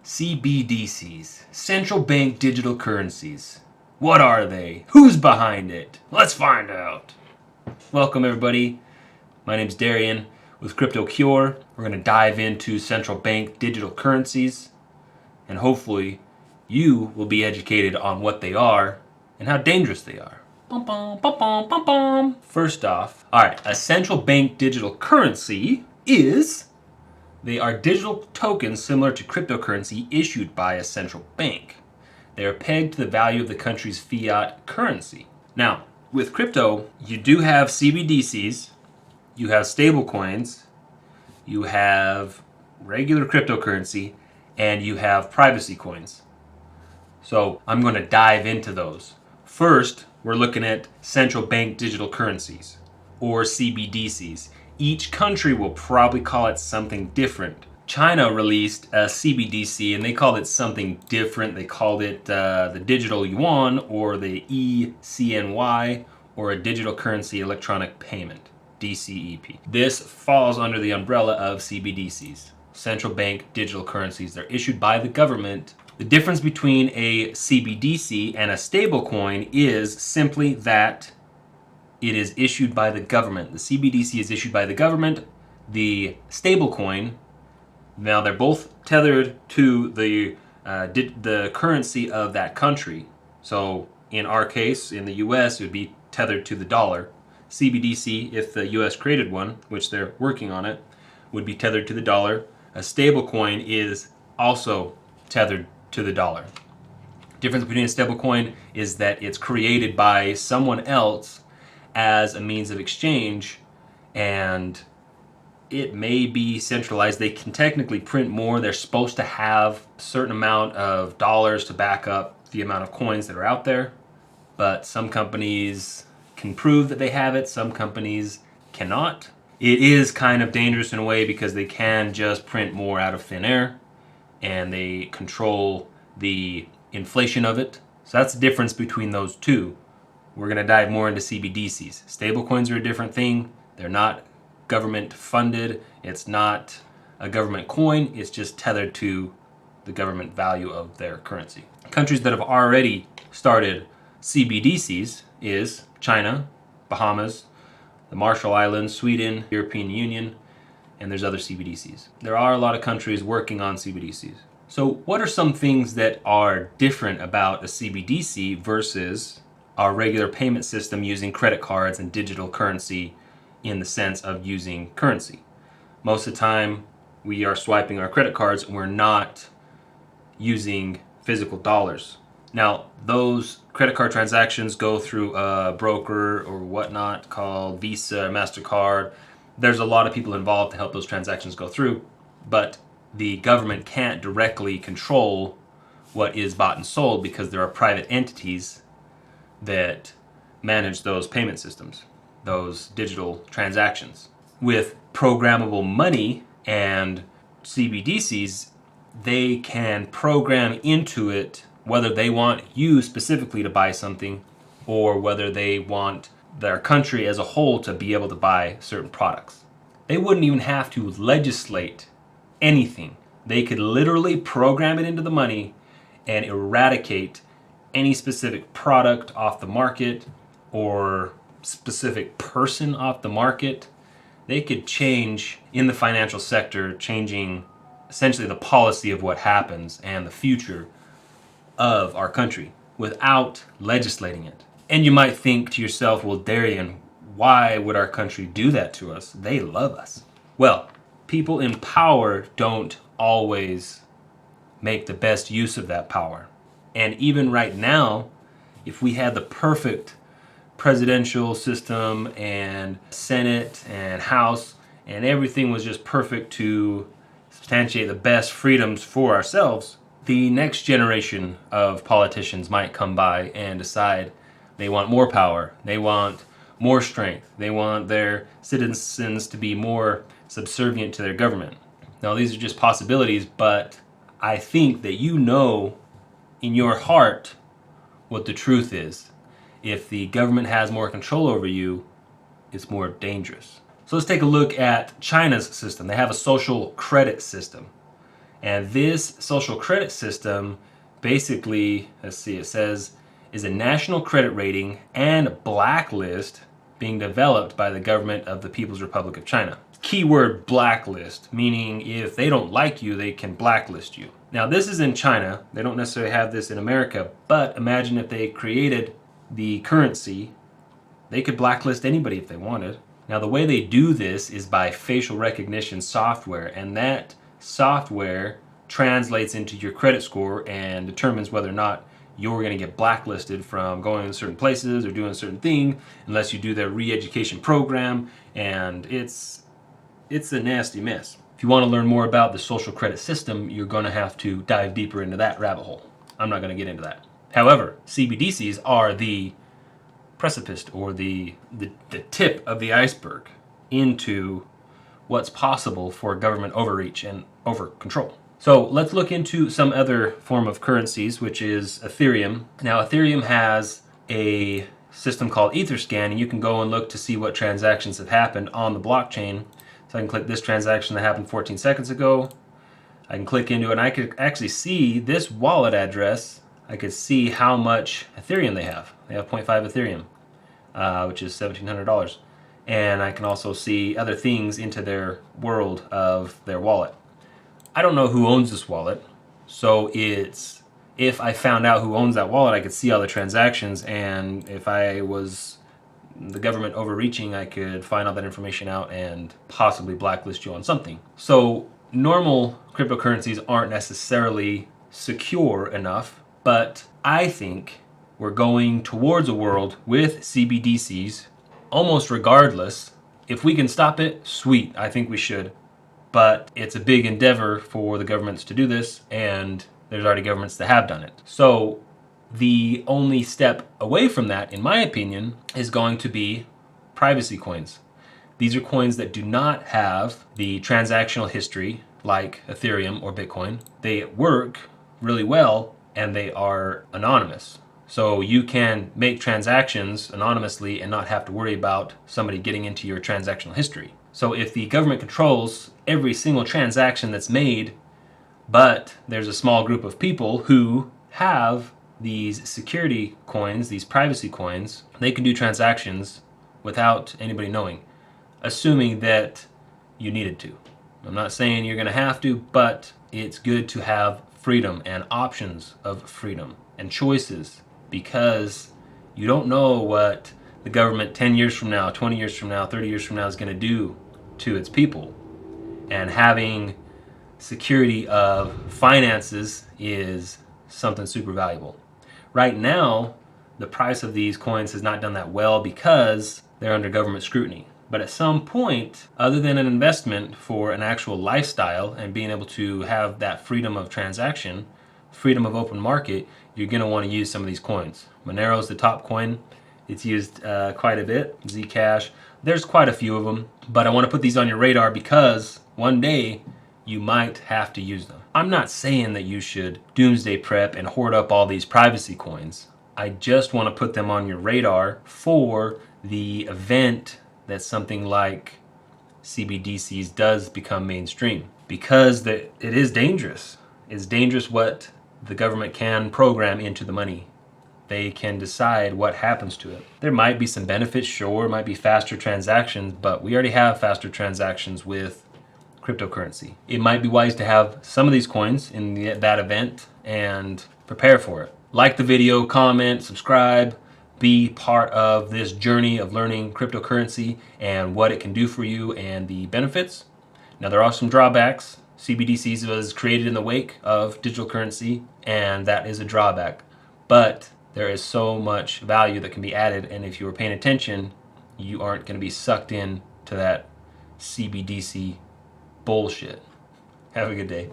CBDCs, central bank digital currencies. What are they? Who's behind it? Let's find out. Welcome everybody. My name's Darian with Crypto Cure. We're going to dive into central bank digital currencies, and hopefully you will be educated on what they are and how dangerous they are. Bum, bum, bum, bum, bum, bum. First off, a central bank digital currency they are digital tokens similar to cryptocurrency issued by a central bank. They are pegged to the value of the country's fiat currency. Now, with crypto, you do have CBDCs, you have stablecoins, you have regular cryptocurrency, and you have privacy coins. So I'm going to dive into those. First, we're looking at central bank digital currencies, or CBDCs. Each country will probably call it something different. China released a CBDC and they called it something different. They called it the digital yuan, or the ECNY, or a digital currency electronic payment, DCEP. This falls under the umbrella of CBDCs, central bank digital currencies. They're issued by the government. The difference between a CBDC and a stablecoin is simply that it is issued by the government. The CBDC is issued by the government. The stablecoin, now they're both tethered to the currency of that country. So in our case, in the US, it would be tethered to the dollar. CBDC, if the US created one, which they're working on it, would be tethered to the dollar. A stablecoin is also tethered to the dollar. Difference between a stablecoin is that it's created by someone else as a means of exchange, and it may be centralized. They can technically print more. They're supposed to have a certain amount of dollars to back up the amount of coins that are out there, but some companies can prove that they have it, some companies cannot. It is kind of dangerous in a way because they can just print more out of thin air and they control the inflation of it. So that's the difference between those two. We're going to dive more into CBDCs. Stablecoins are a different thing. They're not government funded. It's not a government coin. It's just tethered to the government value of their currency. Countries that have already started CBDCs is China, Bahamas, the Marshall Islands, Sweden, European Union, and there's other CBDCs. There are a lot of countries working on CBDCs. So what are some things that are different about a CBDC versus our regular payment system using credit cards and digital currency in the sense of using currency? Most of the time we are swiping our credit cards and we're not using physical dollars. Now, those credit card transactions go through a broker or whatnot called Visa or MasterCard. There's a lot of people involved to help those transactions go through, but the government can't directly control what is bought and sold because there are private entities that manage those payment systems, those digital transactions. With programmable money and CBDCs, they can program into it whether they want you specifically to buy something or whether they want their country as a whole to be able to buy certain products. They wouldn't even have to legislate anything. They could literally program it into the money and eradicate any specific product off the market or specific person off the market. They could change in the financial sector, changing essentially the policy of what happens and the future of our country without legislating it. And you might think to yourself, well, Darian, why would our country do that to us? They love us. Well, people in power don't always make the best use of that power. And even right now, if we had the perfect presidential system and Senate and House and everything was just perfect to substantiate the best freedoms for ourselves, the next generation of politicians might come by and decide they want more power, they want more strength, they want their citizens to be more subservient to their government. Now, these are just possibilities, but I think that you know in your heart what the truth is. If the government has more control over you, it's more dangerous. So let's take a look at China's system. They have a social credit system. And this social credit system basically, let's see, it says, is a national credit rating and blacklist being developed by the government of the People's Republic of China. Keyword blacklist, meaning if they don't like you, they can blacklist you. Now this is in China. They don't necessarily have this in America, but imagine if they created the currency, they could blacklist anybody if they wanted. Now the way they do this is by facial recognition software, and that software translates into your credit score and determines whether or not you're going to get blacklisted from going to certain places or doing a certain thing unless you do their re-education program, and it's a nasty mess. If you want to learn more about the social credit system, you're going to have to dive deeper into that rabbit hole. I'm not going to get into that. However, CBDCs are the precipice or the tip of the iceberg into what's possible for government overreach and over control. So let's look into some other form of currencies, which is Ethereum. Now Ethereum has a system called Etherscan, and you can go and look to see what transactions have happened on the blockchain. So I can click this transaction that happened 14 seconds ago. I can click into it and I could actually see this wallet address. I could see how much Ethereum they have. They have 0.5 Ethereum, which is $1,700. And I can also see other things into their world of their wallet. I don't know who owns this wallet, so if I found out who owns that wallet, I could see all the transactions, and if I was the government overreaching, I could find all that information out and possibly blacklist you on something. So normal cryptocurrencies aren't necessarily secure enough, but I think we're going towards a world with CBDCs almost regardless. If we can stop it, sweet, I think we should. But it's a big endeavor for the governments to do this, and there's already governments that have done it. So the only step away from that, in my opinion, is going to be privacy coins. These are coins that do not have the transactional history like Ethereum or Bitcoin. They work really well, and they are anonymous. So you can make transactions anonymously and not have to worry about somebody getting into your transactional history. So if the government controls every single transaction that's made, but there's a small group of people who have these security coins, these privacy coins, they can do transactions without anybody knowing, assuming that you needed to. I'm not saying you're going to have to, but it's good to have freedom and options of freedom and choices, because you don't know what the government 10 years from now, 20 years from now, 30 years from now is going to do to its people. And having security of finances is something super valuable. Right now, the price of these coins has not done that well because they're under government scrutiny. But at some point, other than an investment for an actual lifestyle and being able to have that freedom of transaction, freedom of open market, you're going to want to use some of these coins. Monero is the top coin. It's used quite a bit. Zcash. There's quite a few of them, but I want to put these on your radar because one day you might have to use them. I'm not saying that you should doomsday prep and hoard up all these privacy coins. I just want to put them on your radar for the event that something like CBDCs does become mainstream, because it is dangerous. It's dangerous what the government can program into the money. They can decide what happens to it. There might be some benefits, sure, it might be faster transactions, but we already have faster transactions with cryptocurrency. It might be wise to have some of these coins in that event and prepare for it. Like the video, comment, subscribe, be part of this journey of learning cryptocurrency and what it can do for you and the benefits. Now there are some drawbacks. CBDCs was created in the wake of digital currency, and that is a drawback. But there is so much value that can be added, and if you are paying attention, you aren't going to be sucked in to that CBDC bullshit. Have a good day.